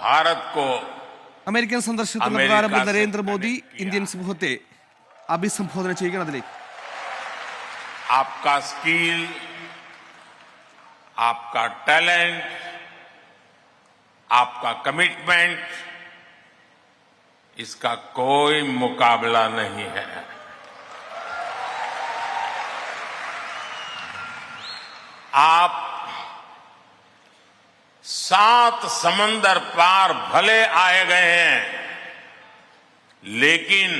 भारत को അമേരിക്കൻ സന്ദർശനത്തിന്റെ പ്രധാനമന്ത്രി നരേന്ദ്രമോദി ഇന്ത്യൻ സമൂഹത്തെ അഭിസംബോധന ചെയ്യുകയാണ്. അതിലേക്ക് आपका स्किल, आपका टैलेंट, आपका कमिटमेंट, इसका कोई मुकाबला नहीं है. आप 7 समंदर पार भले आए गए हैं, लेकिन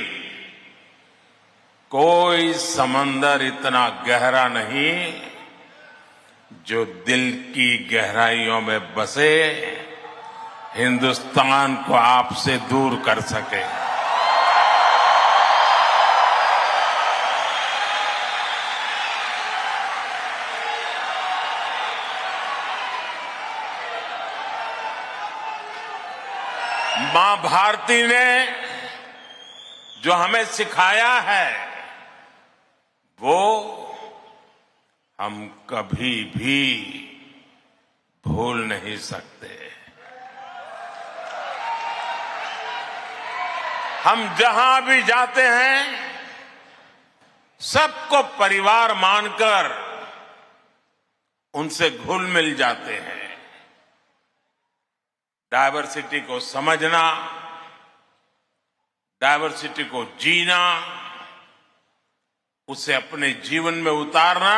कोई समंदर इतना गहरा नहीं जो दिल की गहराइयों में बसे हिंदुस्तान को आपसे दूर कर सके. मां भारती ने जो हमें सिखाया है वो हम कभी भी भूल नहीं सकते. हम जहां भी जाते हैं सबको परिवार मानकर उनसे घुल मिल जाते हैं. डायवर्सिटी को समझना, डायवर्सिटी को जीना, उसे अपने जीवन में उतारना,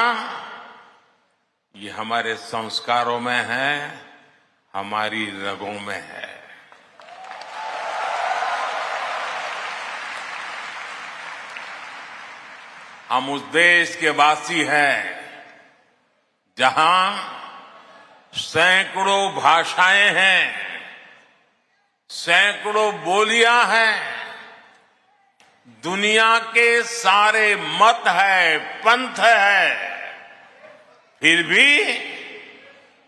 ये हमारे संस्कारों में है, हमारी रगों में है. हम उस देश के वासी हैं जहां सैकड़ों भाषाएं हैं, सैकड़ों बोलियां हैं, दुनिया के सारे मत है, पंथ है, फिर भी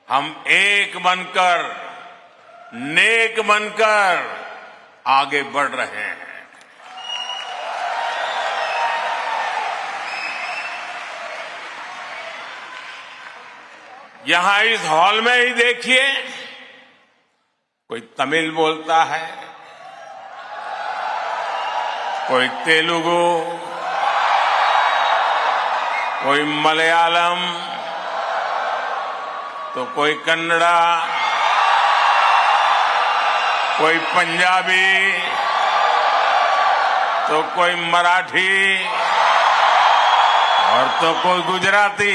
हम एक बनकर, नेक बनकर आगे बढ़ रहे हैं. यहां इस हॉल में ही देखिए, कोई तमिल बोलता है, कोई तेलुगु, कोई मलयालम, तो कोई कन्नड़ा, कोई पंजाबी, तो कोई मराठी और तो कोई गुजराती.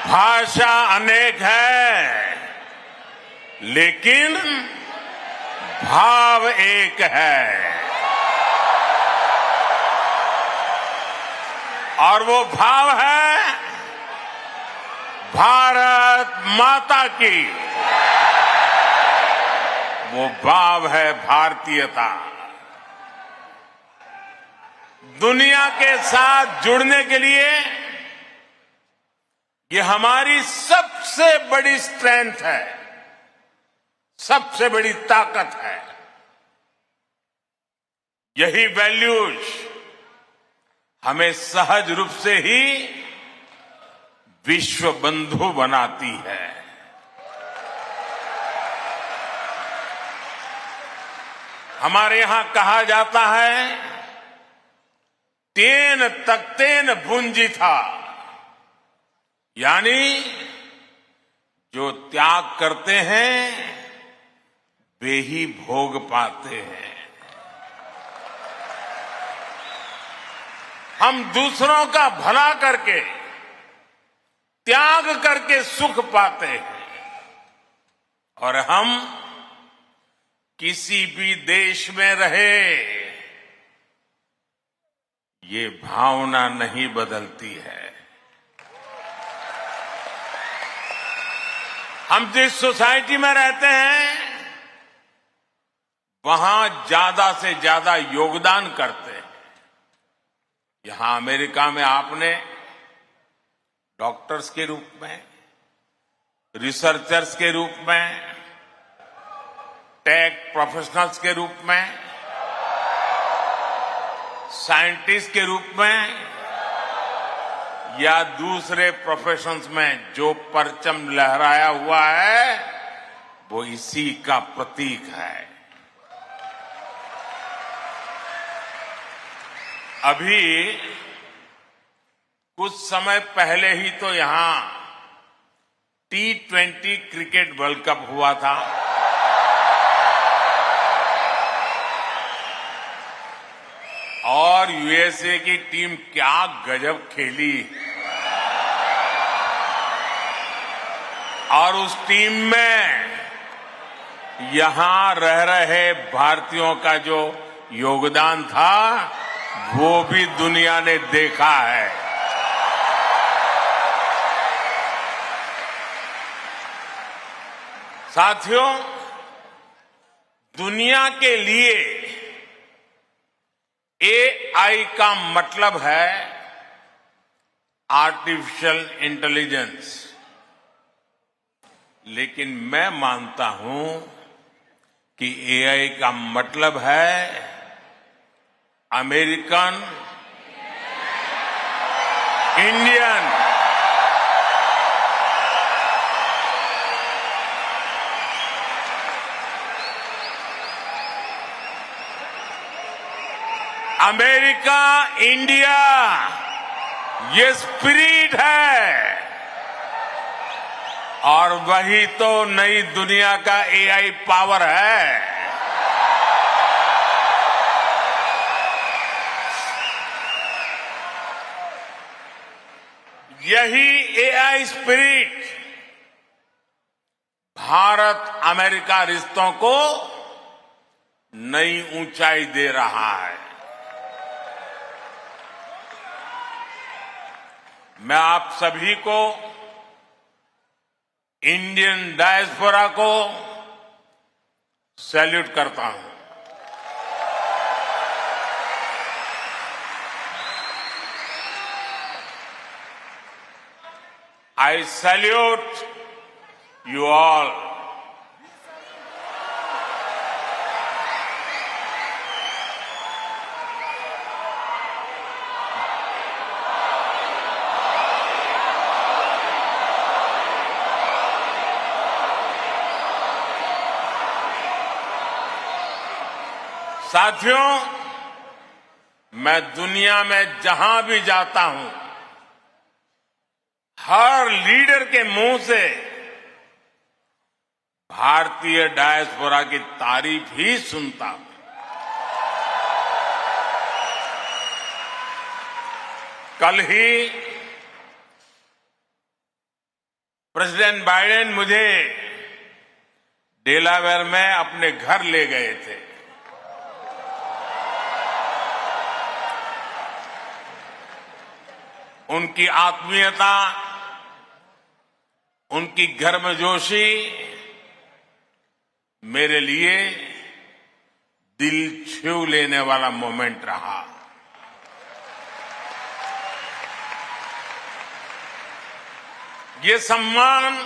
भाषा अनेक है, लेकिन भाव एक है. और वो भाव है भारत माता की. वो भाव है भारतीयता. दुनिया के साथ जुड़ने के लिए ये हमारी सबसे बड़ी स्ट्रेंथ है, सबसे बड़ी ताकत है. यही वैल्यूज हमें सहज रूप से ही विश्व बंधु बनाती है. हमारे यहां कहा जाता है, तेन तख्तेन भुंजी था, यानी जो त्याग करते हैं वे ही भोग पाते हैं. हम दूसरों का भला करके, त्याग करके सुख पाते हैं. और हम किसी भी देश में रहे, ये भावना नहीं बदलती है. हम जिस सोसाइटी में रहते हैं वहां ज्यादा से ज्यादा योगदान करते हैं. यहां अमेरिका में आपने डॉक्टर्स के रूप में, रिसर्चर्स के रूप में, टेक प्रोफेशनल्स के रूप में, साइंटिस्ट के रूप में या दूसरे प्रोफेशंस में जो परचम लहराया हुआ है वो इसी का प्रतीक है। अभी कुछ समय पहले ही तो यहां T20 क्रिकेट वर्ल्ड कप हुआ था। और यूएसए की टीम क्या गजब खेली और उस टीम में यहां रह रहे भारतीयों का जो योगदान था वो भी दुनिया ने देखा है। साथियों, दुनिया के लिए एआई का मतलब है आर्टिफिशियल इंटेलिजेंस, लेकिन मैं मानता हूं कि एआई का मतलब है अमेरिकन इंडियन अमेरिका इंडिया, ये स्पिरिट है और वही तो नई दुनिया का एआई पावर है। यही एआई स्पिरिट भारत अमेरिका रिश्तों को नई ऊंचाई दे रहा है। मैं आप सभी को, इंडियन डायस्पोरा को सैल्यूट करता हूं। I salute you all. साथियों, मैं दुनिया में जहां भी जाता हूं, हर लीडर के मुंह से भारतीय डायस्पोरा की तारीफ ही सुनता हूं। कल ही प्रेसिडेंट बाइडेन मुझे डेलावेयर में अपने घर ले गए थे। उनकी आत्मीयता, उनकी गर्मजोशी मेरे लिए दिल छू लेने वाला मोमेंट रहा। ये सम्मान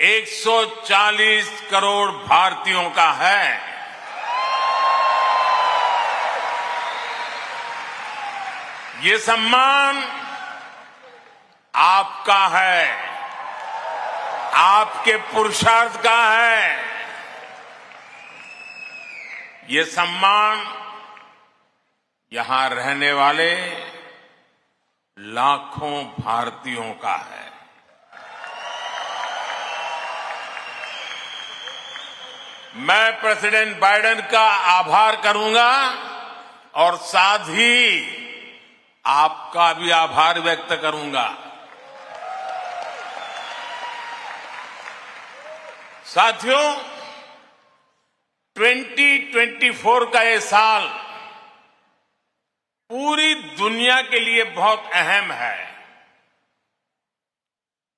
140 करोड़ भारतीयों का है। ये सम्मान आपका है, आपके पुरुषार्थ का है। ये सम्मान यहां रहने वाले लाखों भारतीयों का है। मैं प्रेसिडेंट बाइडेन का आभार करूंगा और साथ ही आपका भी आभार व्यक्त करूंगा। साथियों, 2024 का ये साल पूरी दुनिया के लिए बहुत अहम है।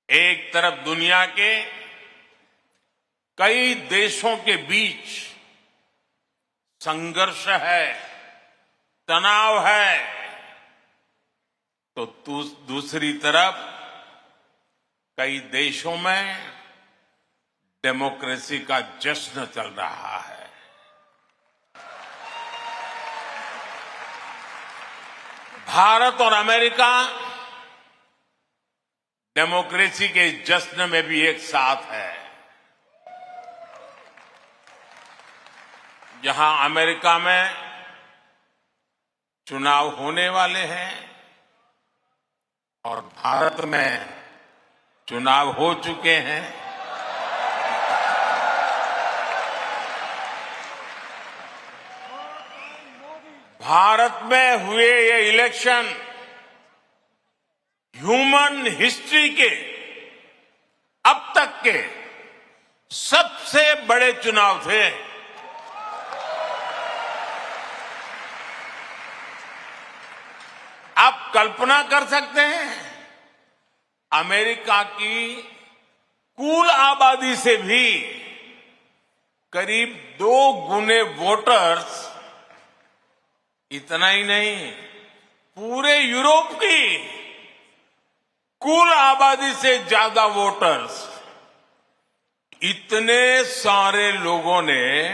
एक तरफ दुनिया के कई देशों के बीच संघर्ष है, तनाव है, तो दूसरी तरफ कई देशों में डेमोक्रेसी का जश्न चल रहा है। भारत और अमेरिका डेमोक्रेसी के जश्न में भी एक साथ है। जहां अमेरिका में चुनाव होने वाले हैं और भारत में चुनाव हो चुके हैं, भारत में हुए ये इलेक्शन ह्यूमन हिस्ट्री के अब तक के सबसे बड़े चुनाव थे। आप कल्पना कर सकते हैं, अमेरिका की कुल आबादी से भी करीब 2 गुने वोटर्स, इतना ही नहीं, पूरे यूरोप की कुल आबादी से ज्यादा वोटर्स, इतने सारे लोगों ने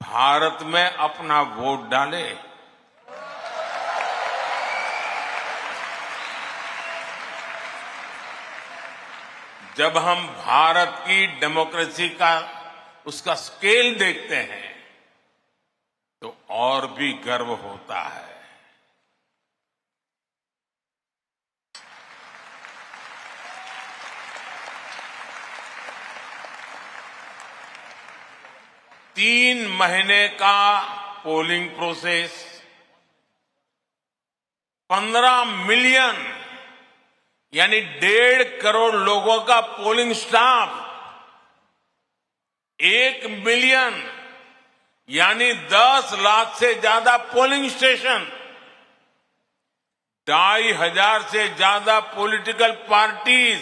भारत में अपना वोट डाले। जब हम भारत की डेमोक्रेसी का उसका स्केल देखते हैं तो और भी गर्व होता है। तीन महीने का पोलिंग प्रोसेस, 15 मिलियन यानी 1.5 करोड़ लोगों का पोलिंग स्टाफ, 1 मिलियन यानी 10 लाख से ज्यादा पोलिंग स्टेशन, 2,500 से ज्यादा पॉलिटिकल पार्टीज,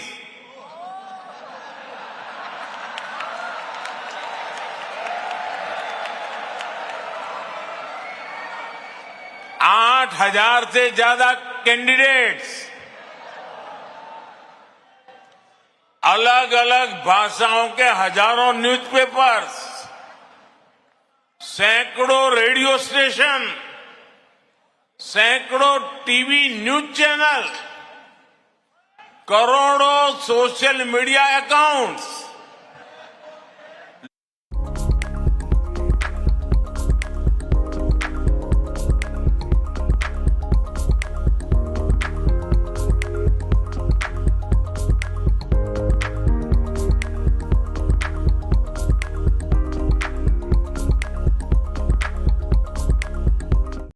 8,000 से ज्यादा कैंडिडेट्स, अलग अलग भाषाओं के हजारों न्यूज़पेपर्स, सैकड़ों रेडियो स्टेशन, सैकड़ों टीवी न्यूज चैनल, करोड़ों सोशल मीडिया अकाउंट्स,